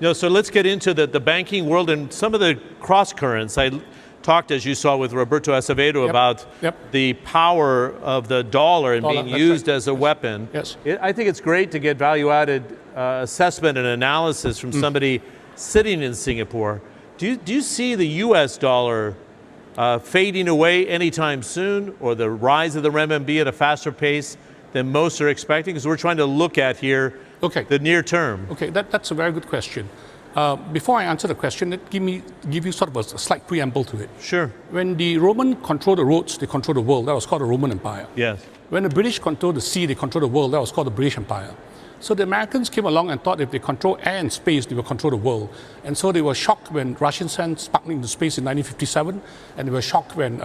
So let's get into the banking world and some of the cross currents. I talked, as you saw, with Roberto Acevedo about the power of the dollar and being used as a weapon. Yes. I think it's great to get value-added assessment and analysis from somebody sitting in Singapore. Do you see the U.S. dollar fading away anytime soon, or the rise of the renminbi at a faster pace than most are expecting? Because we're trying to look at here the near term. Okay, that's a very good question. Before I answer the question, let me give you sort of a slight preamble to it. Sure. When the Roman controlled the roads, they controlled the world. That was called the Roman Empire. Yes. When the British controlled the sea, they controlled the world. That was called the British Empire. So the Americans came along and thought if they control air and space, they will control the world. And so they were shocked when Russians sent Sputnik into space in 1957, and they were shocked when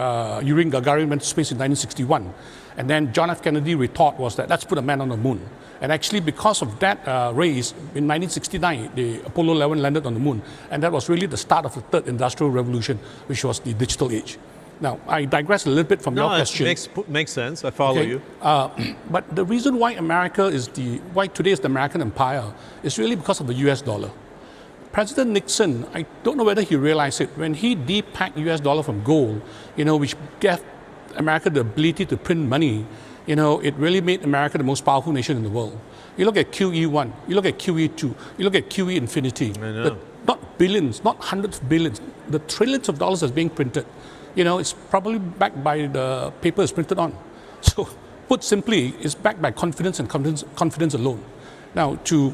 Yuri Gagarin went to space in 1961. And then John F. Kennedy retort was that let's put a man on the moon. And actually, because of that race, in 1969, the Apollo 11 landed on the moon. And that was really the start of the third industrial revolution, which was the digital age. Now, I digress a little bit from your question. Makes sense. I follow you. But the reason why why today is the American empire is really because of the US dollar. President Nixon, I don't know whether he realized it, when he depacked US dollar from gold, which gave America the ability to print money, it really made America the most powerful nation in the world. You look at QE1, you look at QE2, you look at QE infinity. I know. Not billions, not hundreds of billions, the trillions of dollars that's being printed. It's probably backed by the paper it's printed on. So, put simply, it's backed by confidence and confidence alone. Now, to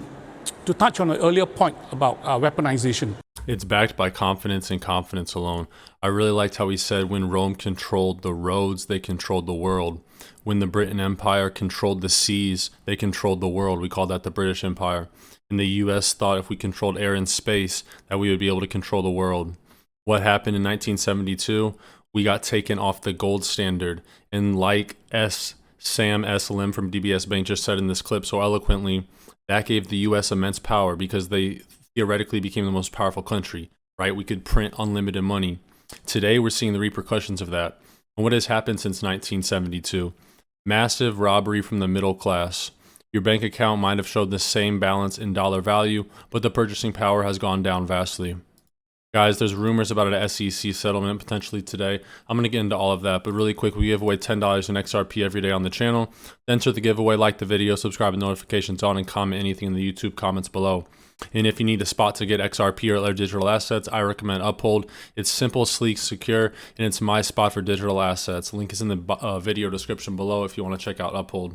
touch on an earlier point about weaponization. It's backed by confidence and confidence alone. I really liked how he said when Rome controlled the roads, they controlled the world. When the Britain Empire controlled the seas, they controlled the world. We call that the British Empire. And the US thought if we controlled air and space, that we would be able to control the world. What happened in 1972? We got taken off the gold standard. And like Sam S. Lim from DBS Bank just said in this clip so eloquently, that gave the US immense power because they theoretically became the most powerful country, right? We could print unlimited money. Today, we're seeing the repercussions of that. And what has happened since 1972? Massive robbery from the middle class. Your bank account might have showed the same balance in dollar value, but the purchasing power has gone down vastly. Guys, there's rumors about an SEC settlement potentially today. I'm going to get into all of that, but really quick, we give away $10 in XRP every day on the channel. Enter the giveaway, like the video, subscribe with notifications on, and comment anything in the YouTube comments below. And if you need a spot to get XRP or other digital assets, I recommend Uphold. It's simple, sleek, secure, and it's my spot for digital assets. Link is in the video description below if you want to check out Uphold.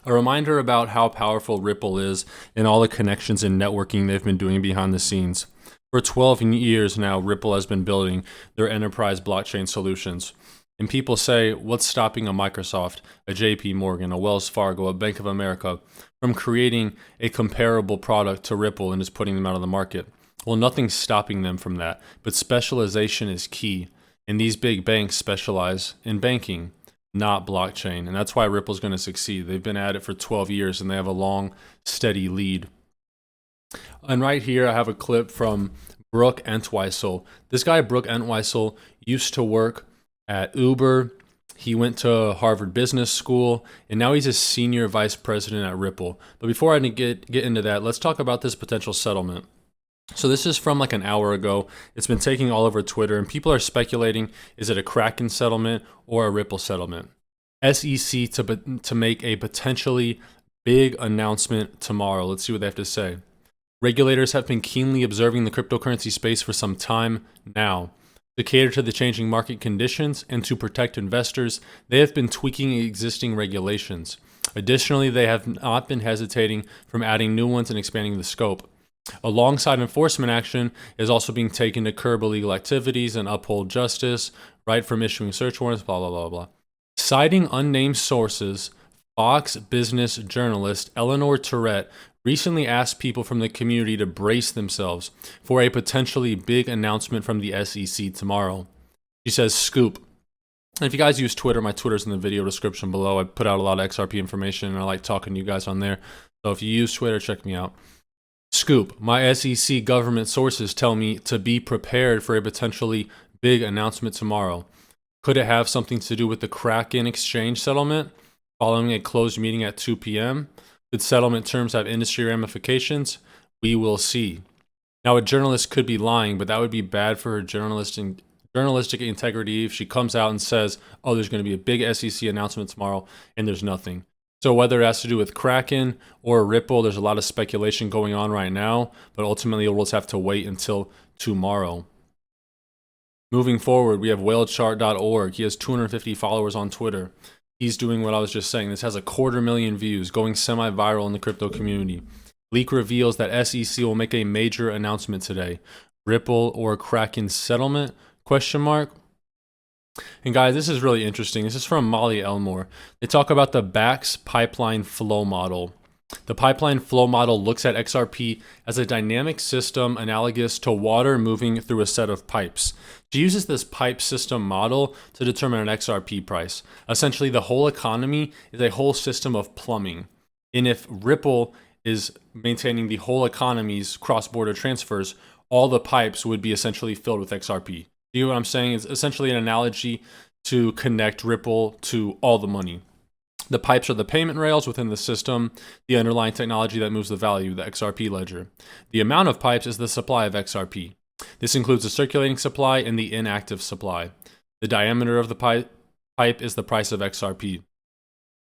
A reminder about how powerful Ripple is and all the connections and networking they've been doing behind the scenes. For 12 years now, Ripple has been building their enterprise blockchain solutions. And people say, what's stopping a Microsoft, a JP Morgan, a Wells Fargo, a Bank of America from creating a comparable product to Ripple and just putting them out of the market? Well, nothing's stopping them from that, but specialization is key. And these big banks specialize in banking, not blockchain. And that's why Ripple's going to succeed. They've been at it for 12 years and they have a long, steady lead. And right here, I have a clip from Brooke Entwistle. This guy, Brooke Entwistle, used to work at Uber. He went to Harvard Business School, and now he's a senior vice president at Ripple. But before I get into that, let's talk about this potential settlement. So this is from like an hour ago. It's been taking all over Twitter, and people are speculating, is it a Kraken settlement or a Ripple settlement? SEC to make a potentially big announcement tomorrow. Let's see what they have to say. Regulators have been keenly observing the cryptocurrency space for some time now. To cater to the changing market conditions and to protect investors, they have been tweaking existing regulations. Additionally, they have not been hesitating from adding new ones and expanding the scope. Alongside enforcement action is also being taken to curb illegal activities and uphold justice, right from issuing search warrants, blah, blah, blah, blah. Citing unnamed sources, Fox Business journalist Eleanor Tourette recently asked people from the community to brace themselves for a potentially big announcement from the SEC tomorrow. She says, scoop. And if you guys use Twitter, my Twitter's in the video description below. I put out a lot of XRP information and I like talking to you guys on there. So if you use Twitter, check me out. Scoop. My SEC government sources tell me to be prepared for a potentially big announcement tomorrow. Could it have something to do with the Kraken exchange settlement following a closed meeting at 2 p.m.? Could settlement terms have industry ramifications? We will see. Now, a journalist could be lying, but that would be bad for her journalistic integrity if she comes out and says, oh, there's going to be a big SEC announcement tomorrow, and there's nothing. So whether it has to do with Kraken or Ripple, there's a lot of speculation going on right now, but ultimately we'll just have to wait until tomorrow. Moving forward, we have whalechart.org. He has 250 followers on Twitter. He's doing what I was just saying. This has 250,000 views, going semi-viral in the crypto community. Leak reveals that SEC will make a major announcement today. Ripple or Kraken settlement? Question mark. And guys, this is really interesting. This is from Molly Elmore. They talk about the BAX pipeline flow model. The pipeline flow model looks at XRP as a dynamic system analogous to water moving through a set of pipes. She uses this pipe system model to determine an XRP price. Essentially, the whole economy is a whole system of plumbing. And if Ripple is maintaining the whole economy's cross-border transfers, all the pipes would be essentially filled with XRP. You know what I'm saying? It's essentially an analogy to connect Ripple to all the money. The pipes are the payment rails within the system, the underlying technology that moves the value, the XRP ledger. The amount of pipes is the supply of XRP. This includes the circulating supply and the inactive supply. The diameter of the pipe is the price of XRP.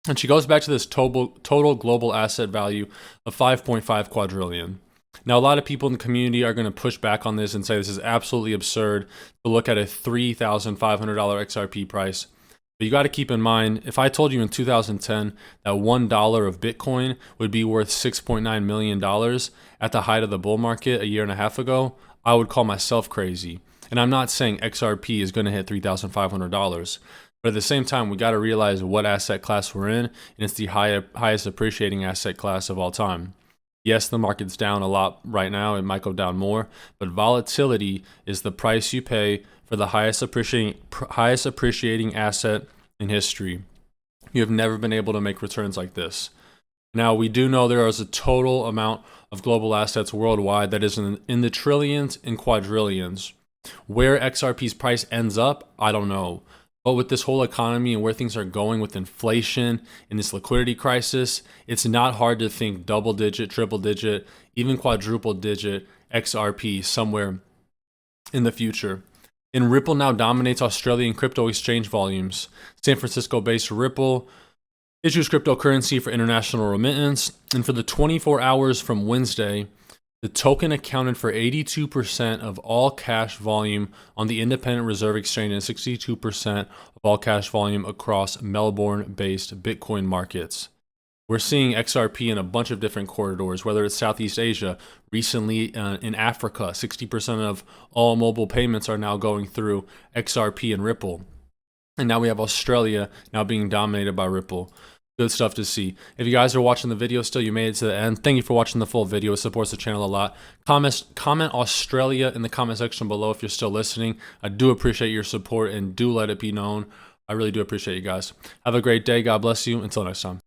And she goes back to this total global asset value of 5.5 quadrillion. Now, a lot of people in the community are going to push back on this and say this is absolutely absurd to look at a $3,500 XRP price. But you got to keep in mind, if I told you in 2010 that $1 of Bitcoin would be worth $6.9 million at the height of the bull market a year and a half ago, I would call myself crazy. And I'm not saying XRP is going to hit $3,500. But at the same time, we got to realize what asset class we're in, and it's the highest appreciating asset class of all time. Yes, the market's down a lot right now. It might go down more, but volatility is the price you pay for the highest appreciating asset in history. You have never been able to make returns like this. Now, we do know there is a total amount of global assets worldwide that is in the trillions and quadrillions. Where XRP's price ends up, I don't know. But with this whole economy and where things are going with inflation and this liquidity crisis, it's not hard to think double digit, triple digit, even quadruple digit XRP somewhere in the future. And Ripple now dominates Australian crypto exchange volumes. San Francisco-based Ripple issues cryptocurrency for international remittance. And for the 24 hours from Wednesday, the token accounted for 82% of all cash volume on the Independent Reserve Exchange and 62% of all cash volume across Melbourne-based Bitcoin markets. We're seeing XRP in a bunch of different corridors, whether it's Southeast Asia, recently in Africa, 60% of all mobile payments are now going through XRP and Ripple. And now we have Australia now being dominated by Ripple. Good stuff to see. If you guys are watching the video still, you made it to the end. Thank you for watching the full video. It supports the channel a lot. Comment Australia in the comment section below if you're still listening. I do appreciate your support and do let it be known. I really do appreciate you guys. Have a great day. God bless you. Until next time.